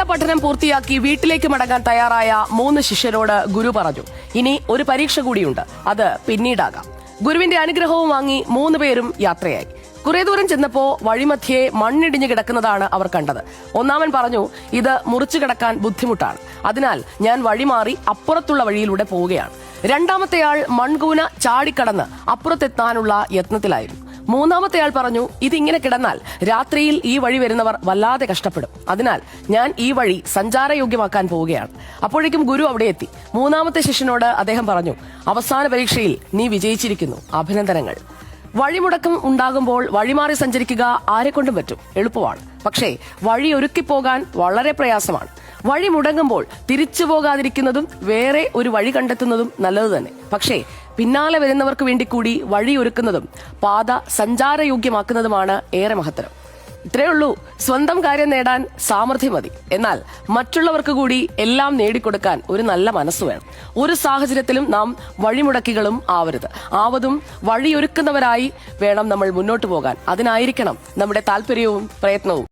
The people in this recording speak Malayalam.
ഗുരുകുല പഠനം പൂർത്തിയാക്കി വീട്ടിലേക്ക് മടങ്ങാൻ തയ്യാറായ 3 ശിഷ്യരോട് ഗുരു പറഞ്ഞു, ഇനി ഒരു പരീക്ഷ കൂടിയുണ്ട്, അത് പിന്നീടാകാം. ഗുരുവിന്റെ അനുഗ്രഹവും വാങ്ങി 3 പേരും യാത്രയായി. കുറെ ദൂരം ചെന്നപ്പോ വഴിമധ്യേ മണ്ണിടിഞ്ഞു കിടക്കുന്നതാണ് അവർ കണ്ടത്. ഒന്നാമൻ പറഞ്ഞു, ഇത് മുറിച്ചു കിടക്കാൻ ബുദ്ധിമുട്ടാണ്, അതിനാൽ ഞാൻ വഴിമാറി അപ്പുറത്തുള്ള വഴിയിലൂടെ പോവുകയാണ്. രണ്ടാമത്തെയാൾ മൺകൂന ചാടിക്കടന്ന് അപ്പുറത്തെത്താനുള്ള യത്നത്തിലായിരുന്നു. മൂന്നാമത്തെയാൾ പറഞ്ഞു, ഇതിങ്ങനെ കിടന്നാൽ രാത്രിയിൽ ഈ വഴി വരുന്നവർ വല്ലാതെ കഷ്ടപ്പെടും, അതിനാൽ ഞാൻ ഈ വഴി സഞ്ചാരയോഗ്യമാക്കാൻ പോവുകയാണ്. അപ്പോഴേക്കും ഗുരു അവിടെ എത്തി. മൂന്നാമത്തെ ശിഷ്യനോട് അദ്ദേഹം പറഞ്ഞു, അവസാന പരീക്ഷയിൽ നീ വിജയിച്ചിരിക്കുന്നു, അഭിനന്ദനങ്ങൾ. വഴിമുടക്കം ഉണ്ടാകുമ്പോൾ വഴിമാറി സഞ്ചരിക്കുക ആരെക്കൊണ്ടും പറ്റും, എളുപ്പമാണ്. പക്ഷേ വഴി ഒരുക്കിപ്പോകാൻ വളരെ പ്രയാസമാണ്. വഴി മുടങ്ങുമ്പോൾ തിരിച്ചു പോകാതിരിക്കുന്നതും വേറെ ഒരു വഴി കണ്ടെത്തുന്നതും നല്ലത് തന്നെ. പക്ഷേ പിന്നാലെ വരുന്നവർക്ക് വേണ്ടി കൂടി വഴി ഒരുക്കുന്നതും പാത സഞ്ചാരയോഗ്യമാക്കുന്നതുമാണ് ഏറെ മഹത്തരം. ഇത്രയേ ഉള്ളൂ. സ്വന്തം കാര്യം നേടാൻ സാമർഥ്യം മതി, എന്നാൽ മറ്റുള്ളവർക്ക് കൂടി എല്ലാം നേടിക്കൊടുക്കാൻ ഒരു നല്ല മനസ്സ് വേണം. ഒരു സാഹചര്യത്തിലും നാം വഴിമുടക്കികളും ആവരുത്. ആവതും വഴിയൊരുക്കുന്നവരായി വേണം നമ്മൾ മുന്നോട്ട് പോകാൻ. അതിനായിരിക്കണം നമ്മുടെ താല്പര്യവും പ്രയത്നവും.